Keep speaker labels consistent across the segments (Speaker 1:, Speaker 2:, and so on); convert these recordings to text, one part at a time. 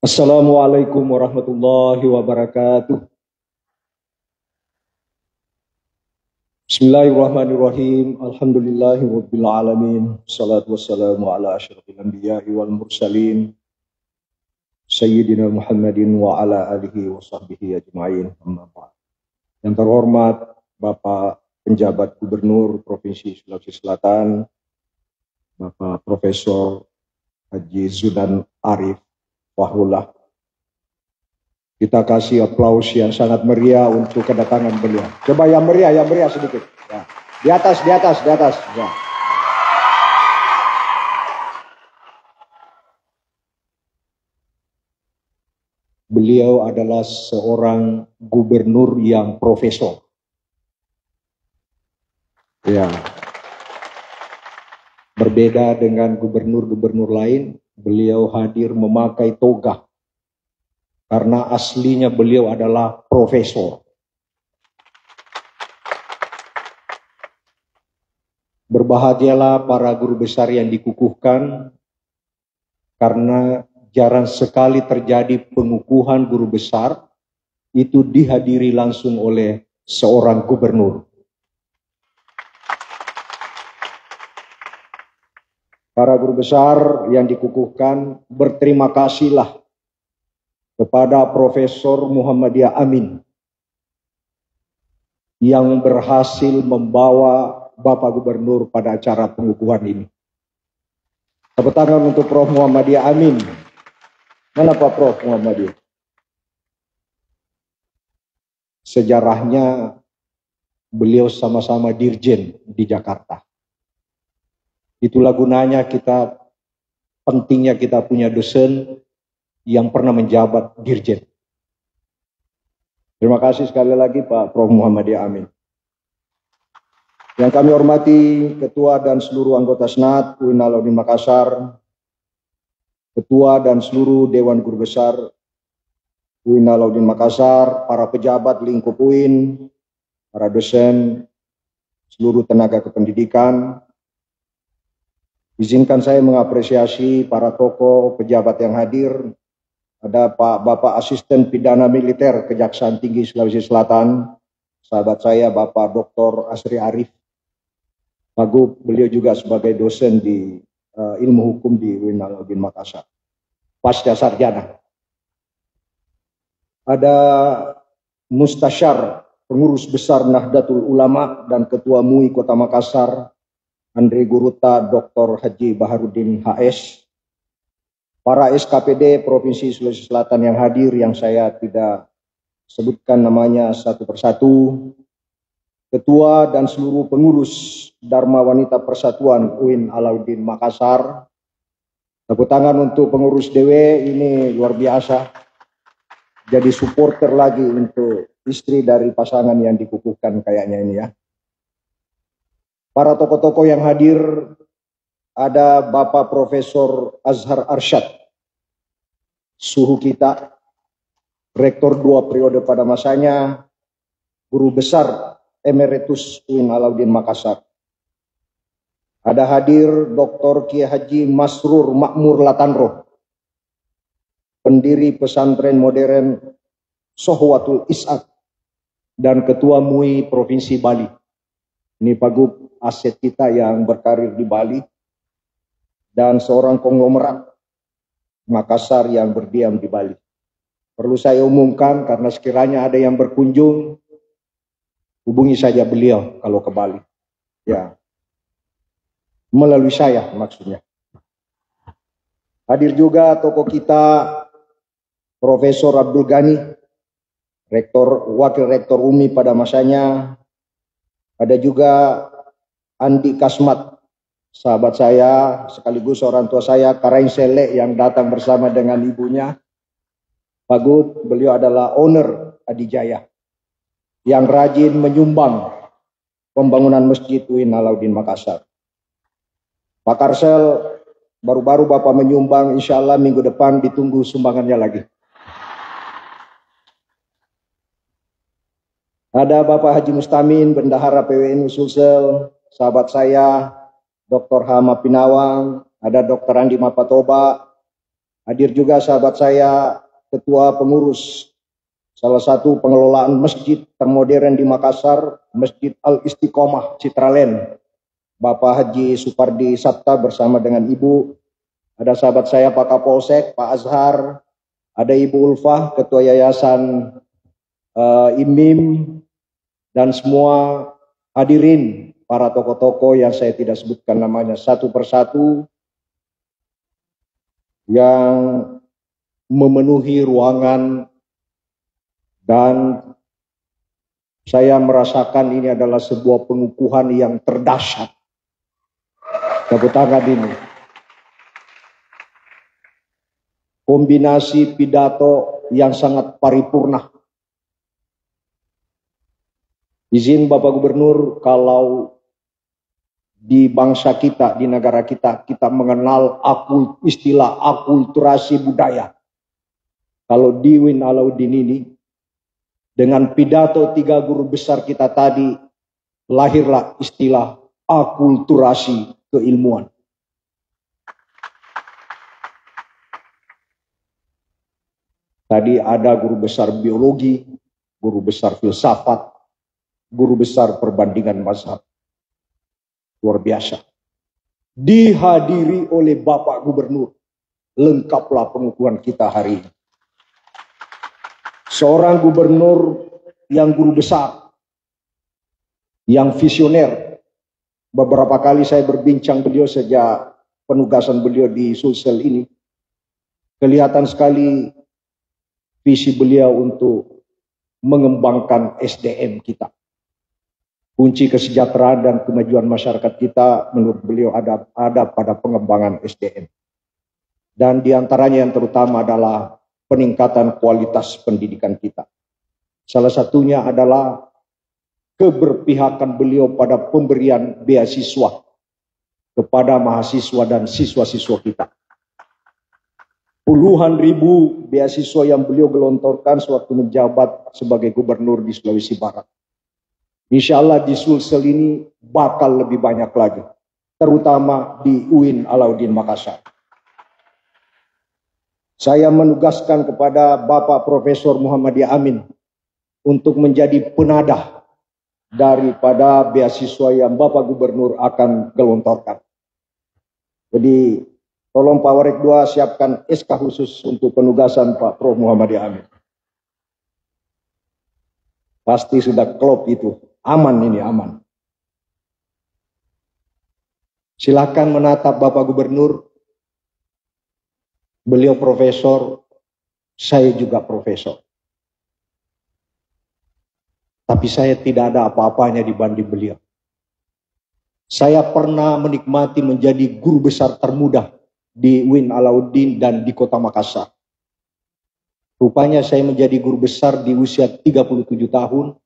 Speaker 1: Assalamualaikum warahmatullahi wabarakatuh. Bismillahirrahmanirrahim. Alhamdulillahi rabbil alamin. Salatu wassalamu ala asyrafil anbiya'i wal mursalin. Sayyidina Muhammadin wa ala alihi wa sahbihi ajma'in. Amma ba'd. Yang terhormat Bapak Penjabat Gubernur Provinsi Sulawesi Selatan, Bapak Profesor Haji Zudan Arif Wahullah. Kita kasih aplaus yang sangat meriah untuk kedatangan beliau. Coba yang meriah sedikit. Ya. Di atas. Ya. Beliau adalah seorang gubernur yang profesor. Ya. Berbeda dengan gubernur-gubernur lain, beliau hadir memakai toga. Karena aslinya beliau adalah profesor. Berbahagialah para guru besar yang dikukuhkan, karena jarang sekali terjadi pengukuhan guru besar itu dihadiri langsung oleh seorang gubernur. Para guru besar yang dikukuhkan, berterima kasihlah kepada Profesor Muhammadiyah Amin yang berhasil membawa Bapak Gubernur pada acara pengukuhan ini. Tepuk tangan untuk Prof. Muhammadiyah Amin. Mana Pak Prof. Muhammadiyah? Sejarahnya beliau sama-sama dirjen di Jakarta. Itulah gunanya pentingnya kita punya dosen yang pernah menjabat dirjen. Terima kasih sekali lagi Pak Prof. Muhammadiyah Amin. Yang kami hormati Ketua dan seluruh anggota Senat UIN Alauddin Makassar, Ketua dan seluruh Dewan Guru Besar UIN Alauddin Makassar, para pejabat lingkup UIN, para dosen, seluruh tenaga kependidikan. Izinkan saya mengapresiasi para tokoh pejabat yang hadir. Ada Bapak Asisten Pidana Militer Kejaksaan Tinggi Sulawesi Selatan, sahabat saya Bapak Dr. Asri Arif. Wagub, beliau juga sebagai dosen di ilmu hukum di UIN Alauddin Makassar. Pasca sarjana. Ada Mustasyar Pengurus Besar Nahdlatul Ulama dan Ketua MUI Kota Makassar, Andre Guruta Dr. Haji Baharudin HS. Para SKPD Provinsi Sulawesi Selatan yang hadir, yang saya tidak sebutkan namanya satu persatu, Ketua dan seluruh pengurus Dharma Wanita Persatuan UIN Alauddin Makassar. Tepuk tangan untuk pengurus DW, ini luar biasa. Jadi supporter lagi untuk istri dari pasangan yang dikukuhkan kayaknya ini ya. Para tokoh-tokoh yang hadir, ada Bapak Profesor Azhar Arsyad, suhu kita, Rektor 2 periode pada masanya, Guru Besar Emeritus UIN Alauddin Makassar. Ada hadir Dr. Kiai Haji Masrur Makmur Latanroh, pendiri pesantren modern Sohwatul Is'ad dan Ketua MUI Provinsi Bali. Ini Pak Gub, aset kita yang berkarir di Bali, dan seorang konglomerat Makassar yang berdiam di Bali. Perlu saya umumkan karena sekiranya ada yang berkunjung, hubungi saja beliau kalau ke Bali. Ya, melalui saya maksudnya. Hadir juga tokoh kita Profesor Abdul Ghani, Wakil Rektor UMI pada masanya. Ada juga Andi Kasmat, sahabat saya, sekaligus orang tua saya, Karain Sele, yang datang bersama dengan ibunya. Pak Gub, beliau adalah owner Adijaya, yang rajin menyumbang pembangunan Masjid UIN Alauddin Makassar. Pak Karsel, baru-baru Bapak menyumbang, insya Allah minggu depan ditunggu sumbangannya lagi. Ada Bapak Haji Mustamin, Bendahara PWNU Sulsel, sahabat saya, Dr. Hama Pinawang, ada Dr. Andi Mapatoba, Hadir juga sahabat saya, Ketua Pengurus salah satu pengelolaan masjid termodern di Makassar, Masjid Al-Istiqomah Citraland, Bapak Haji Supardi Sabta bersama dengan Ibu. Ada sahabat saya Pak Kapolsek, Pak Azhar, ada Ibu Ulfah, Ketua Yayasan IMIM, dan semua hadirin, para tokoh-tokoh yang saya tidak sebutkan namanya satu persatu, yang memenuhi ruangan, dan saya merasakan ini adalah sebuah pengukuhan yang terdahsyat. Tepuk tangan ini. Kombinasi pidato yang sangat paripurna. Izin Bapak Gubernur, kalau di bangsa kita, di negara kita, kita mengenal istilah akulturasi budaya. Kalau di UIN Alauddin ini, dengan pidato 3 guru besar kita tadi, lahirlah istilah akulturasi keilmuan. Tadi ada guru besar biologi, guru besar filsafat, guru besar perbandingan mazhab. Luar biasa. Dihadiri oleh Bapak Gubernur. Lengkaplah pengukuhan kita hari ini. Seorang gubernur yang guru besar, yang visioner. Beberapa kali saya berbincang beliau sejak penugasan beliau di Sulsel ini. Kelihatan sekali visi beliau untuk mengembangkan SDM kita. Kunci kesejahteraan dan kemajuan masyarakat kita menurut beliau ada pada pengembangan SDM. Dan diantaranya yang terutama adalah peningkatan kualitas pendidikan kita. Salah satunya adalah keberpihakan beliau pada pemberian beasiswa kepada mahasiswa dan siswa-siswa kita. Puluhan ribu beasiswa yang beliau gelontorkan sewaktu menjabat sebagai gubernur di Sulawesi Barat. Insya Allah di Sulsel ini bakal lebih banyak lagi, terutama di UIN Alauddin Makassar. Saya menugaskan kepada Bapak Profesor Muhammadiyah Amin untuk menjadi penadah daripada beasiswa yang Bapak Gubernur akan gelontorkan. Jadi tolong Pak Warek 2 siapkan SK khusus untuk penugasan Pak Prof Muhammadiyah Amin. Pasti sudah klop itu. Aman ini, aman. Silakan menatap Bapak Gubernur. Beliau profesor, saya juga profesor. Tapi saya tidak ada apa-apanya dibanding beliau. Saya pernah menikmati menjadi guru besar termuda di UIN Alauddin dan di Kota Makassar. Rupanya saya menjadi guru besar di usia 37 tahun.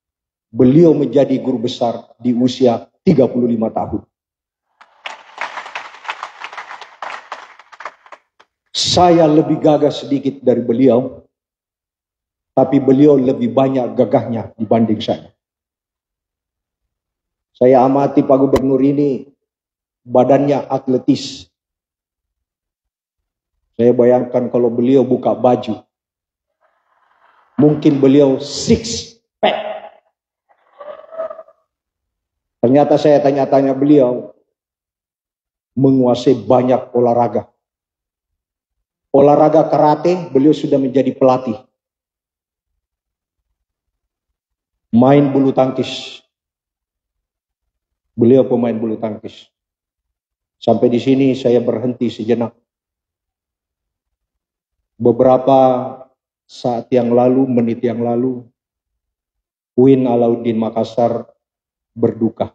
Speaker 1: Beliau menjadi guru besar di usia 35 tahun. Saya lebih gagah sedikit dari beliau, tapi beliau lebih banyak gagahnya dibanding saya. Saya amati Pak Gubernur ini, badannya atletis. Saya bayangkan kalau beliau buka baju, mungkin beliau six pack. Ternyata saya tanya-tanya beliau, menguasai banyak olahraga. Olahraga karate, beliau sudah menjadi pelatih. Main bulu tangkis. Beliau pemain bulu tangkis. Sampai di sini saya berhenti sejenak. Beberapa saat yang lalu, menit yang lalu, UIN Alauddin Makassar berduka.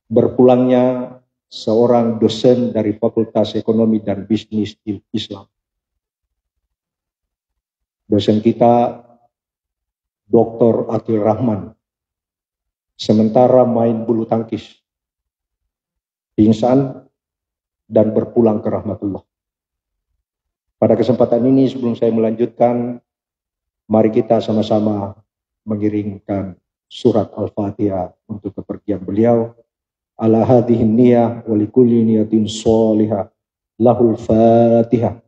Speaker 1: Berpulangnya seorang dosen dari Fakultas Ekonomi dan Bisnis Islam. Dosen kita Dr. Atil Rahman. Sementara main bulu tangkis. Pingsan dan berpulang ke rahmatullah. Pada kesempatan ini sebelum saya melanjutkan, mari kita sama-sama mengiringkan surat Al-Fatihah untuk kepergian beliau. Ala hadhihi niyah wa likulli niyatin sholihah Lahul Fatihah.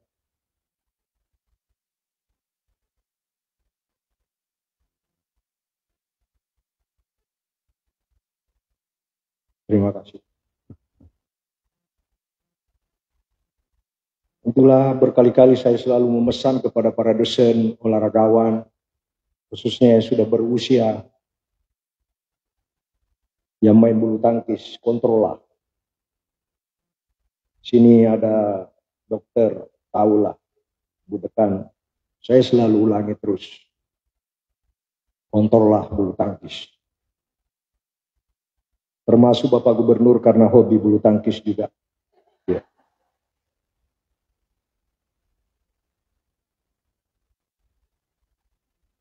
Speaker 1: Terima kasih. Itulah berkali-kali saya selalu memesan kepada para dosen, olahragawan, khususnya yang sudah berusia, yang main bulu tangkis, kontrol lah. Sini ada dokter, tahulah, budekan. Saya selalu ulangi terus. Kontrol lah bulu tangkis. Termasuk Bapak Gubernur karena hobi bulu tangkis juga. Ya.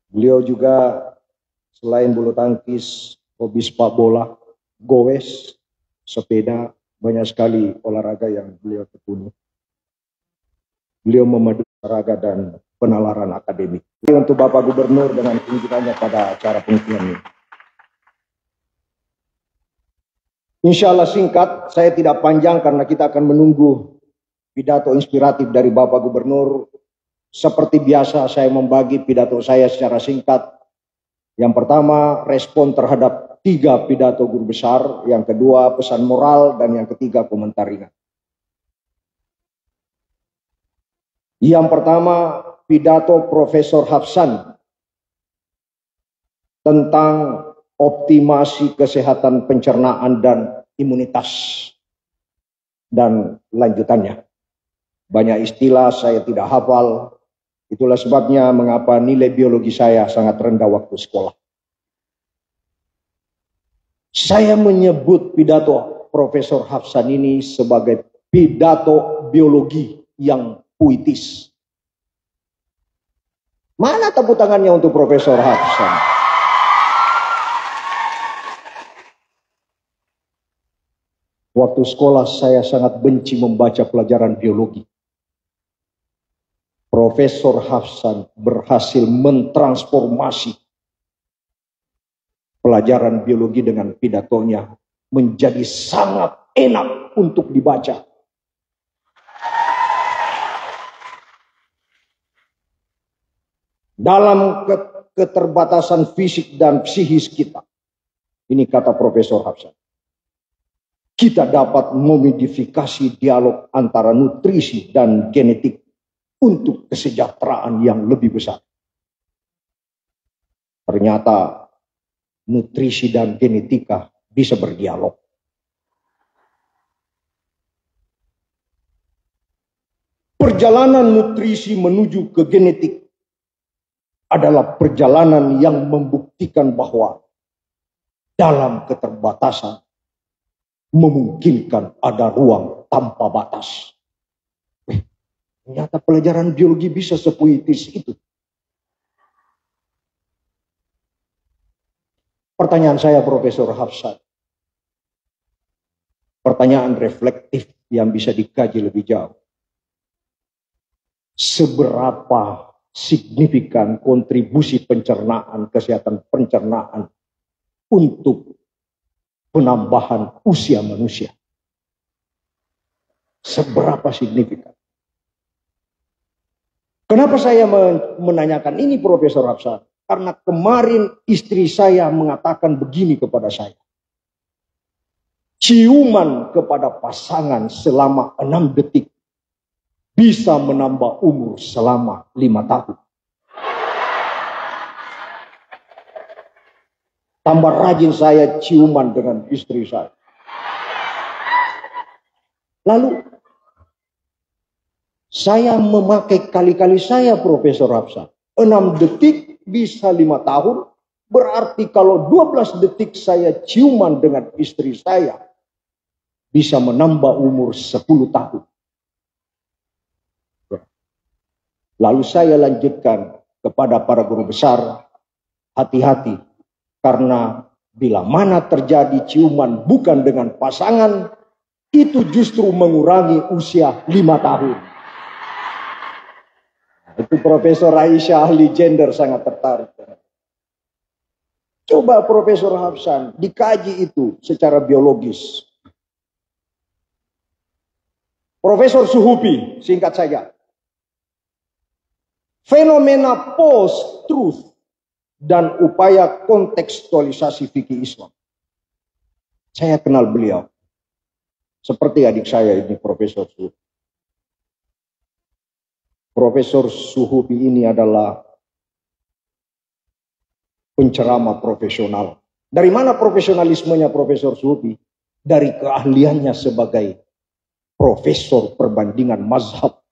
Speaker 1: Beliau juga selain bulu tangkis, hobi sepak bola, goes, sepeda, banyak sekali olahraga yang beliau tekuni. Beliau memadu olahraga dan penalaran akademik. Untuk Bapak Gubernur dengan kunjungannya pada acara pengukuhan ini. Insya Allah singkat, saya tidak panjang karena kita akan menunggu pidato inspiratif dari Bapak Gubernur. Seperti biasa saya membagi pidato saya secara singkat. Yang pertama, respon terhadap 3 pidato guru besar. Yang kedua, pesan moral. Dan yang ketiga, komentar ringan. Yang pertama, pidato Profesor Hafsan tentang optimasi kesehatan pencernaan dan imunitas. Dan lanjutannya. Banyak istilah saya tidak hafal. Itulah sebabnya mengapa nilai biologi saya sangat rendah waktu sekolah. Saya menyebut pidato Profesor Hafsan ini sebagai pidato biologi yang puitis. Mana tepuk tangannya untuk Profesor Hafsan? Waktu sekolah saya sangat benci membaca pelajaran biologi. Profesor Hafsan berhasil mentransformasi pelajaran biologi dengan pidatonya menjadi sangat enak untuk dibaca. Dalam keterbatasan fisik dan psikis kita, ini kata Profesor Hafsan, kita dapat memodifikasi dialog antara nutrisi dan genetik untuk kesejahteraan yang lebih besar. Ternyata nutrisi dan genetika bisa berdialog. Perjalanan nutrisi menuju ke genetik adalah perjalanan yang membuktikan bahwa dalam keterbatasan memungkinkan ada ruang tanpa batas. Ternyata pelajaran biologi bisa sepuitis itu. Pertanyaan saya Profesor Hafsan. Pertanyaan reflektif yang bisa dikaji lebih jauh. Seberapa signifikan kontribusi pencernaan, kesehatan pencernaan untuk penambahan usia manusia? Seberapa signifikan? Kenapa saya menanyakan ini Profesor Hafsan? Karena kemarin istri saya mengatakan begini kepada saya. Ciuman kepada pasangan selama 6 detik bisa menambah umur selama 5 tahun. Tambah rajin saya ciuman dengan istri saya. Lalu saya memakai kali-kali saya Profesor Hafsan. 6 detik bisa 5 tahun. Berarti kalau 12 detik saya ciuman dengan istri saya, bisa menambah umur 10 tahun. Lalu saya lanjutkan kepada para guru besar, hati-hati. Karena bila mana terjadi ciuman bukan dengan pasangan, itu justru mengurangi usia 5 tahun. Itu Profesor Aisyah ahli gender sangat tertarik. Coba Profesor Hafsan dikaji itu secara biologis. Profesor Suhupi, singkat saja. Fenomena post-truth dan upaya kontekstualisasi fikih Islam. Saya kenal beliau. Seperti adik saya ini, Profesor Suhupi. Profesor Suhupi ini adalah penceramah profesional. Dari mana profesionalismenya Profesor Suhupi? Dari keahliannya sebagai profesor perbandingan mazhab.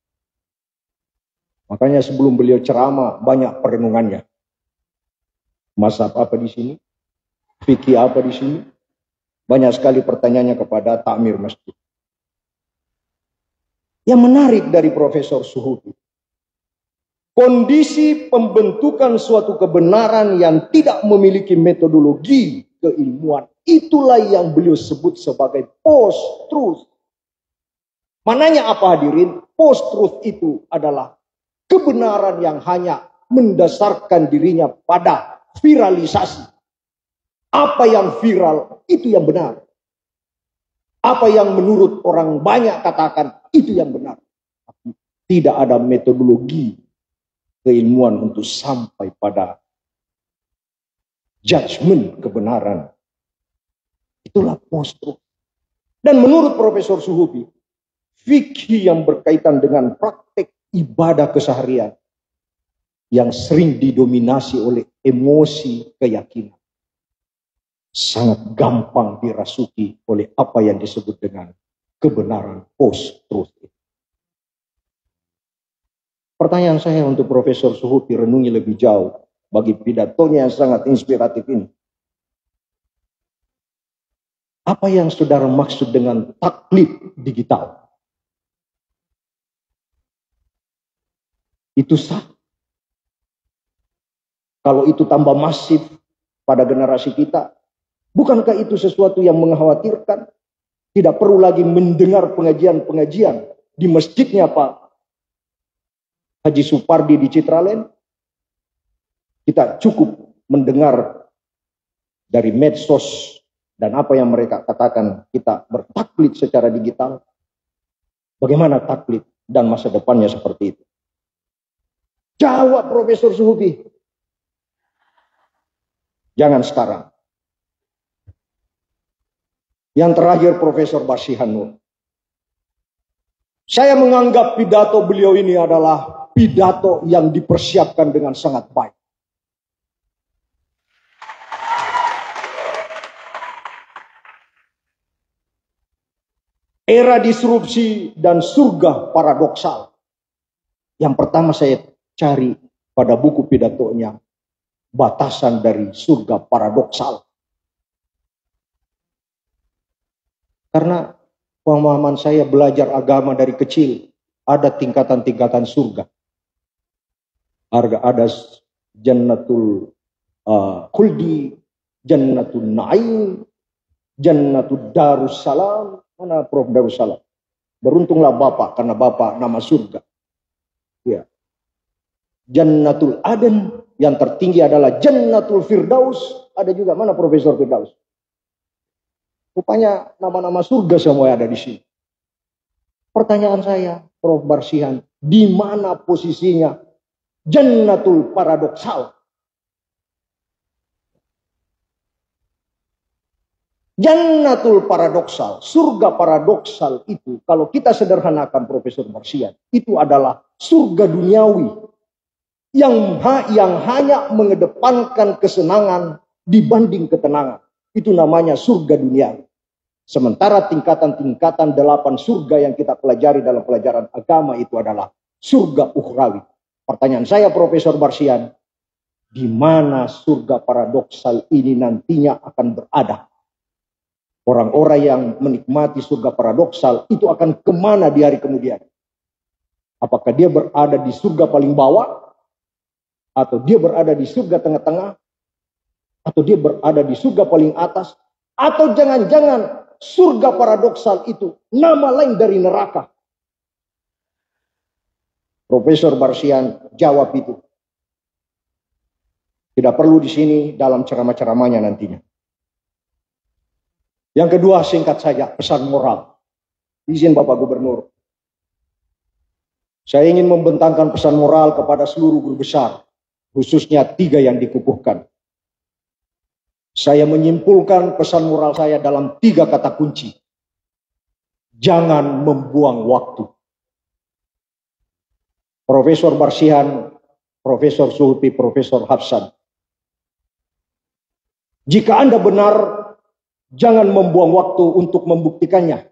Speaker 1: Makanya sebelum beliau ceramah, banyak perenungannya. Mazhab apa di sini? Fikih apa di sini? Banyak sekali pertanyaannya kepada takmir masjid. Yang menarik dari Profesor Suhupi, kondisi pembentukan suatu kebenaran yang tidak memiliki metodologi keilmuan, itulah yang beliau sebut sebagai post-truth. Mananya apa hadirin? Post-truth itu adalah kebenaran yang hanya mendasarkan dirinya pada viralisasi. Apa yang viral, itu yang benar. Apa yang menurut orang banyak katakan, itu yang benar. Tidak ada metodologi keilmuan untuk sampai pada judgment kebenaran. Itulah post-truth. Dan menurut Profesor Suhupi, fikih yang berkaitan dengan praktek ibadah keseharian yang sering didominasi oleh emosi keyakinan sangat gampang dirasuki oleh apa yang disebut dengan kebenaran post-truth. Pertanyaan saya untuk Profesor Suhupi, renungi lebih jauh bagi pidatonya yang sangat inspiratif ini. Apa yang saudara maksud dengan taklid digital? Itu sah. Kalau itu tambah masif pada generasi kita, bukankah itu sesuatu yang mengkhawatirkan? Tidak perlu lagi mendengar pengajian-pengajian di masjidnya Pak Haji Supardi di Citraland. Kita cukup mendengar dari medsos dan apa yang mereka katakan, kita bertaklid secara digital. Bagaimana taklid dan masa depannya seperti itu? Jawab Profesor Suhupi. Jangan sekarang. Yang terakhir Profesor Barsihan Nur. Saya menganggap pidato beliau ini adalah pidato yang dipersiapkan dengan sangat baik. Era disrupsi dan surga paradoksal. Yang pertama saya cari pada buku pidatonya, batasan dari surga paradoksal. Karena pemahaman saya belajar agama dari kecil, ada tingkatan-tingkatan surga. Ada jannatul khuldi, jannatul na'im, jannatul darussalam. Mana Prof Darussalam? Beruntunglah Bapak, karena Bapak nama surga. Ya. Jannatul Aden, yang tertinggi adalah Jannatul Firdaus. Ada juga, mana Profesor Firdaus? Rupanya nama-nama surga semua ada di sini. Pertanyaan saya, Prof Barsihan, di mana posisinya Jannatul paradoksal? Jannatul paradoksal, surga paradoksal itu, kalau kita sederhanakan Profesor Barsihan, itu adalah surga duniawi yang hanya mengedepankan kesenangan dibanding ketenangan. Itu namanya surga duniawi. Sementara tingkatan-tingkatan 8 surga yang kita pelajari dalam pelajaran agama itu adalah surga ukhrawi. Pertanyaan saya Profesor Barsihan, di mana surga paradoksal ini nantinya akan berada? Orang-orang yang menikmati surga paradoksal itu akan kemana di hari kemudian? Apakah dia berada di surga paling bawah? Atau dia berada di surga tengah-tengah? Atau dia berada di surga paling atas? Atau jangan-jangan surga paradoksal itu nama lain dari neraka? Profesor Barsihan jawab itu. Tidak perlu di sini dalam ceramah-ceramahnya nantinya. Yang kedua, singkat saja, pesan moral. Izin Bapak Gubernur, Saya ingin membentangkan pesan moral kepada seluruh guru besar, khususnya 3 yang dikukuhkan. Saya menyimpulkan pesan moral saya dalam 3 kata kunci. Jangan membuang waktu. Profesor Barsihan, Profesor Suhupi, Profesor Hapsan. Jika Anda benar, jangan membuang waktu untuk membuktikannya.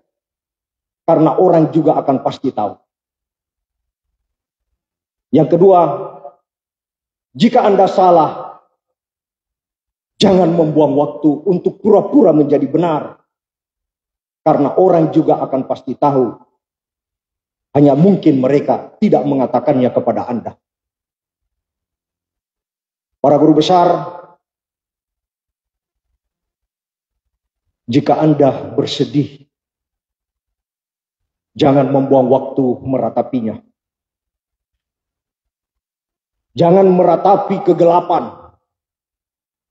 Speaker 1: Karena orang juga akan pasti tahu. Yang kedua, jika Anda salah, jangan membuang waktu untuk pura-pura menjadi benar. Karena orang juga akan pasti tahu. Hanya mungkin mereka tidak mengatakannya kepada Anda. Para guru besar, jika Anda bersedih, jangan membuang waktu meratapinya. Jangan meratapi kegelapan.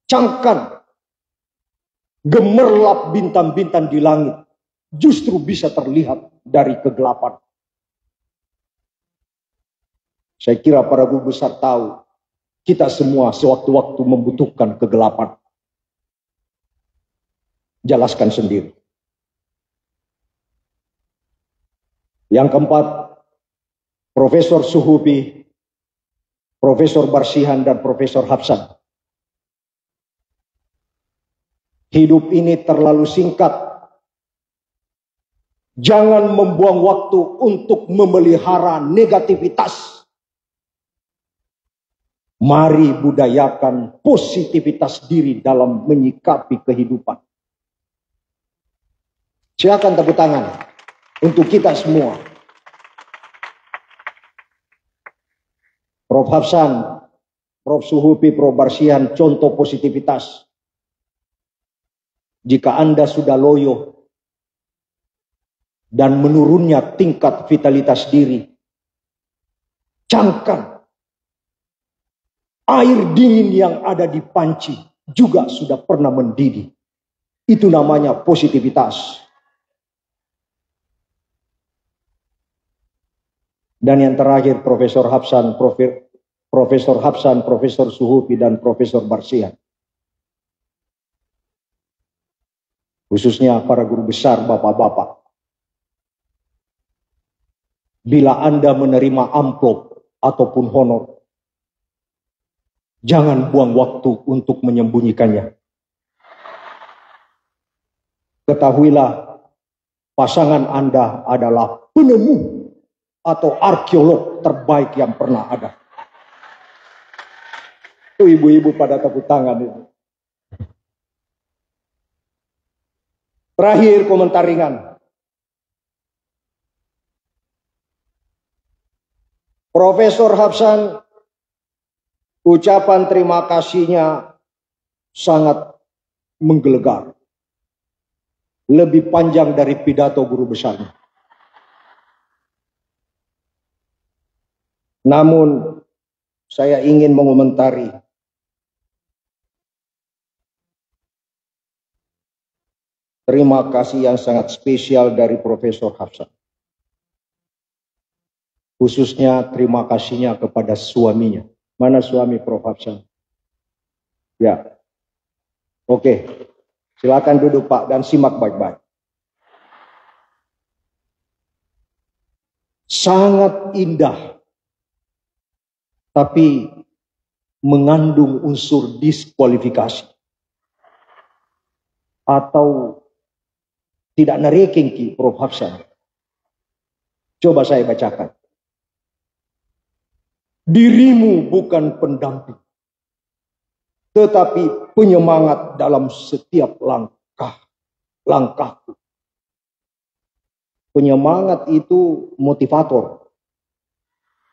Speaker 1: Camkan gemerlap bintang-bintang di langit justru bisa terlihat dari kegelapan. Saya kira para guru besar tahu kita semua sewaktu-waktu membutuhkan kegelapan. Jelaskan sendiri. Yang keempat, Profesor Suhupi, Profesor Barsihan, dan Profesor Hapsan. Hidup ini terlalu singkat. Jangan membuang waktu untuk memelihara negativitas. Mari budayakan positivitas diri dalam menyikapi kehidupan. Silakan tepuk tangan untuk kita semua. Prof. Hapsan, Prof. Suhupi, Prof. Barsihan, contoh positivitas. Jika Anda sudah loyo dan menurunnya tingkat vitalitas diri, camkan air dingin yang ada di panci juga sudah pernah mendidih. Itu namanya positivitas. Dan yang terakhir, Profesor Hapsan, Profesor Suhupi, dan Profesor Barsihan. Khususnya para guru besar, bapak-bapak. Bila Anda menerima amplop ataupun honor, jangan buang waktu untuk menyembunyikannya. Ketahuilah, pasangan Anda adalah penemu atau arkeolog terbaik yang pernah ada. Itu ibu-ibu pada tepuk tangan itu. Terakhir, komentar ringan. Profesor Hapsan, ucapan terima kasihnya sangat menggelegar. Lebih panjang dari pidato guru besarnya. Namun, saya ingin mengomentari terima kasih yang sangat spesial dari Profesor Hapsan. Khususnya terima kasihnya kepada suaminya. Mana suami Prof. Hapsan? Ya. Oke. Silakan duduk Pak dan simak baik-baik. Sangat indah. Tapi mengandung unsur diskualifikasi. Atau tidak narekengki Prof. Hapsan. Coba saya bacakan. Dirimu bukan pendamping, tetapi penyemangat dalam setiap langkahku. Penyemangat itu motivator.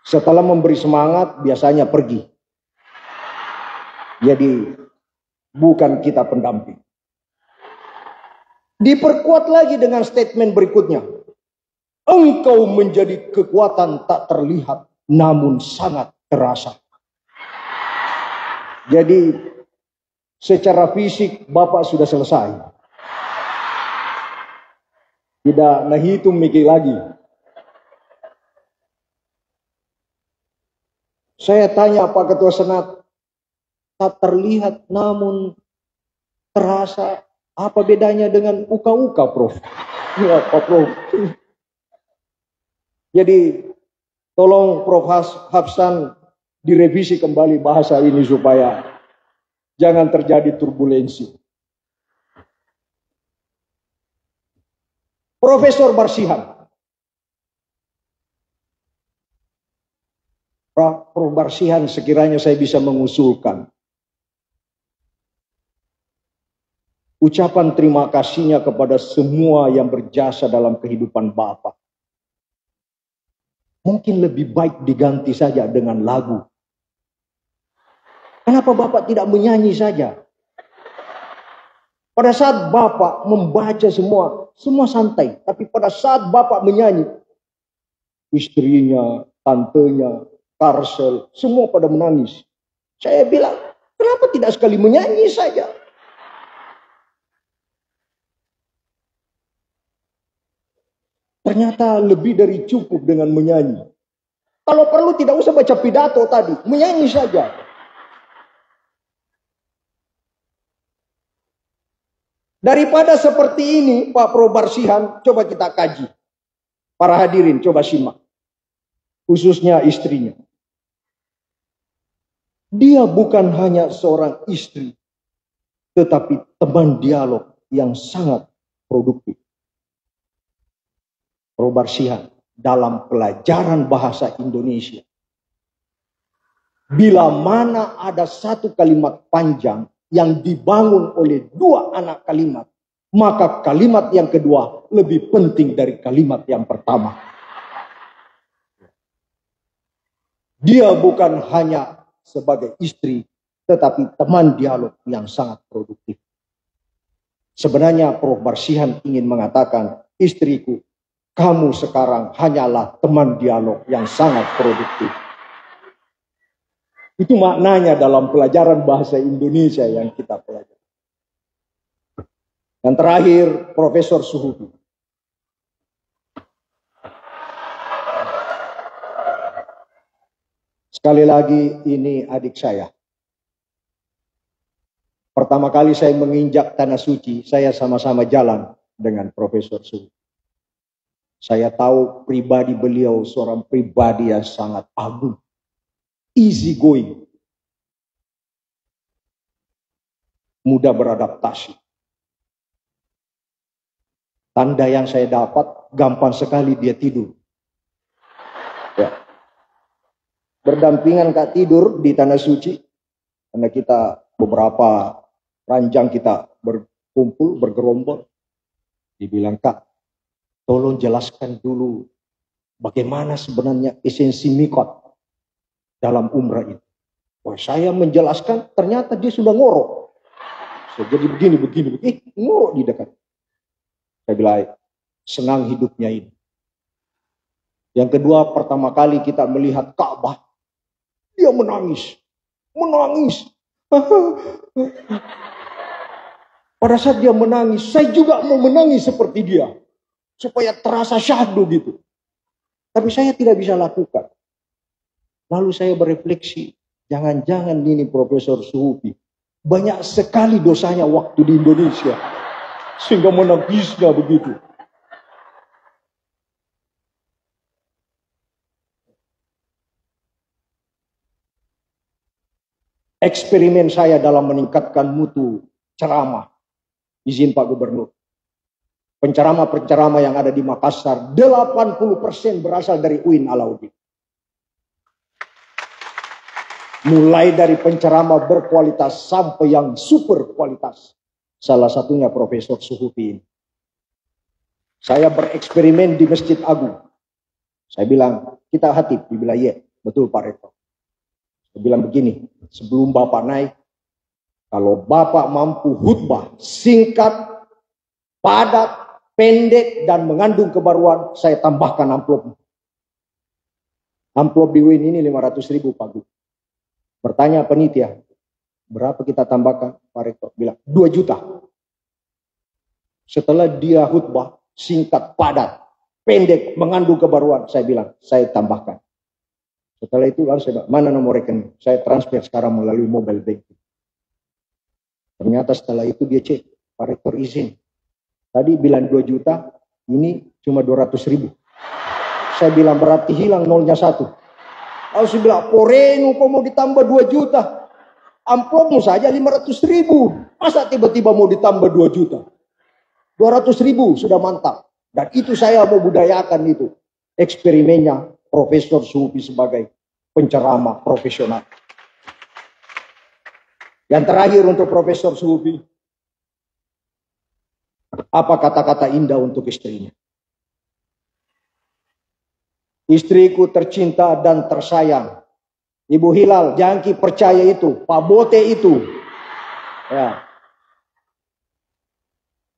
Speaker 1: Setelah memberi semangat, biasanya pergi. Jadi, bukan kita pendamping. Diperkuat lagi dengan statement berikutnya. Engkau menjadi kekuatan tak terlihat, namun sangat terasa. Jadi, secara fisik, Bapak sudah selesai. Tidak nahitung mikir lagi. Saya tanya Pak Ketua Senat, tak terlihat namun terasa. Apa bedanya dengan uka-uka, Prof? Ya, Pak Prof. Jadi tolong Prof Hafsan direvisi kembali bahasa ini supaya jangan terjadi turbulensi. Profesor Barsihan. Prof Barsihan, sekiranya saya bisa mengusulkan ucapan terima kasihnya kepada semua yang berjasa dalam kehidupan Bapak. Mungkin lebih baik diganti saja dengan lagu. Kenapa Bapak tidak menyanyi saja? Pada saat Bapak membaca semua santai. Tapi pada saat Bapak menyanyi, istrinya, tantenya, Karsel, semua pada menangis. Saya bilang, kenapa tidak sekali menyanyi saja? Ternyata lebih dari cukup dengan menyanyi. Kalau perlu tidak usah baca pidato tadi, menyanyi saja. Daripada seperti ini, Pak Prof Barsihan, coba kita kaji. Para hadirin, coba simak. Khususnya istrinya. Dia bukan hanya seorang istri, tetapi teman dialog yang sangat produktif. Prof Barsihan, dalam pelajaran bahasa Indonesia, bila mana ada satu kalimat panjang yang dibangun oleh dua anak kalimat, maka kalimat yang kedua lebih penting dari kalimat yang pertama. Dia bukan hanya sebagai istri, tetapi teman dialog yang sangat produktif. Sebenarnya Prof Barsihan ingin mengatakan, istriku, kamu sekarang hanyalah teman dialog yang sangat produktif. Itu maknanya dalam pelajaran bahasa Indonesia yang kita pelajari. Dan terakhir, Profesor Suhubi. Sekali lagi, ini adik saya. Pertama kali saya menginjak tanah suci, saya sama-sama jalan dengan Profesor Suhubi. Saya tahu pribadi beliau seorang pribadi yang sangat agung. Easy going. Mudah beradaptasi. Tanda yang saya dapat, gampang sekali dia tidur. Ya. Berdampingan Kak tidur di tanah suci. Karena kita beberapa ranjang kita berkumpul, bergerombol. Dibilang, Kak, tolong jelaskan dulu bagaimana sebenarnya esensi mikot dalam umrah itu. Wah, saya menjelaskan, ternyata dia sudah ngorok. Jadi begini. Ngorok di dekat. Saya bilang, senang hidupnya ini. Yang kedua, pertama kali kita melihat Ka'bah, dia menangis. Pada saat dia menangis, saya juga mau menangis seperti dia. Supaya terasa syahdu gitu. Tapi saya tidak bisa lakukan. Lalu saya berefleksi. Jangan-jangan ini Profesor Suhubi. Banyak sekali dosanya waktu di Indonesia. Sehingga menangisnya begitu. Eksperimen saya dalam meningkatkan mutu ceramah. Izin Pak Gubernur. Penceramah-penceramah yang ada di Makassar, 80% berasal dari UIN Alauddin. Mulai dari penceramah berkualitas sampai yang super kualitas. Salah satunya Profesor Suhubi ini. Saya bereksperimen di Masjid Agung. Saya bilang, kita hatib. Dia bilang, iya, betul Pak Rektor. Saya bilang begini, sebelum Bapak naik, kalau Bapak mampu khutbah singkat, padat, pendek dan mengandung kebaruan, saya tambahkan amplop. Amplop di UIN ini 500.000 Pak Gub. Bertanya panitia, berapa kita tambahkan? Pak Rektor bilang 2 juta. Setelah dia khutbah singkat, padat, pendek, mengandung kebaruan, saya bilang, saya tambahkan Setelah itu lalu saya bilang, mana nomor rekening? Saya transfer sekarang melalui mobile banking. Ternyata setelah itu dia cek, Pak Rektor izin. Tadi bilang 2 juta, ini cuma 200.000. Saya bilang berarti hilang nolnya 1. Lalu saya bilang, Poreno kok mau ditambah 2 juta? Amplopmu saja 500.000. Masa tiba-tiba mau ditambah 2 juta? 200.000 sudah mantap. Dan itu saya mau budayakan itu. Eksperimennya Profesor Suhupi sebagai penceramah profesional. Yang terakhir untuk Profesor Suhupi. Apa kata-kata indah untuk istrinya? Istriku tercinta dan tersayang. Ibu Hilal, Jangki percaya itu. Pak Bote itu. Ya.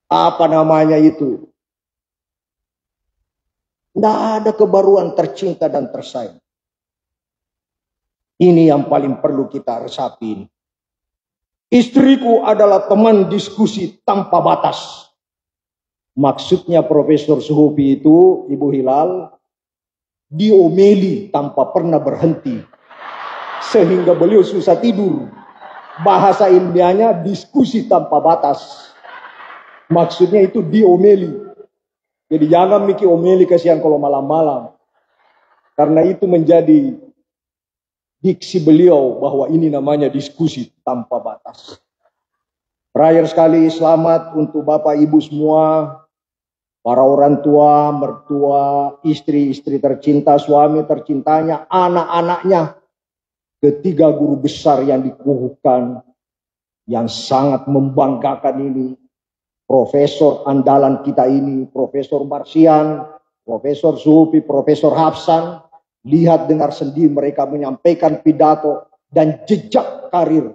Speaker 1: Apa namanya itu? Tidak ada kebaruan tercinta dan tersayang. Ini yang paling perlu kita resapi. Istriku adalah teman diskusi tanpa batas. Maksudnya Profesor Suhupi itu, Ibu Hilal, diomeli tanpa pernah berhenti. Sehingga beliau susah tidur. Bahasa ilmiahnya diskusi tanpa batas. Maksudnya itu diomeli. Jadi jangan mikir omeli kasihan kalau malam-malam. Karena itu menjadi diksi beliau bahwa ini namanya diskusi tanpa batas. Terakhir sekali selamat untuk Bapak Ibu semua. Para orang tua, mertua, istri-istri tercinta, suami tercintanya, anak-anaknya. Ketiga guru besar yang dikukuhkan, yang sangat membanggakan ini. Profesor andalan kita ini, Profesor Marsian, Profesor Suhupi, Profesor Hafsan. Lihat dengar sendiri mereka menyampaikan pidato dan jejak karir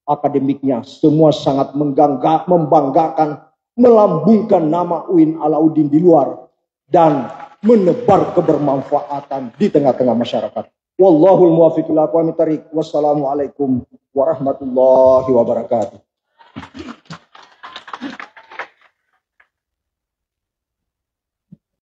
Speaker 1: akademiknya. Semua sangat membanggakan, melambungkan nama UIN Alauddin di luar. Dan menebar kebermanfaatan di tengah-tengah masyarakat. Wallahul muwaffiq ila aqwamit thariq. Wassalamualaikum warahmatullahi wabarakatuh.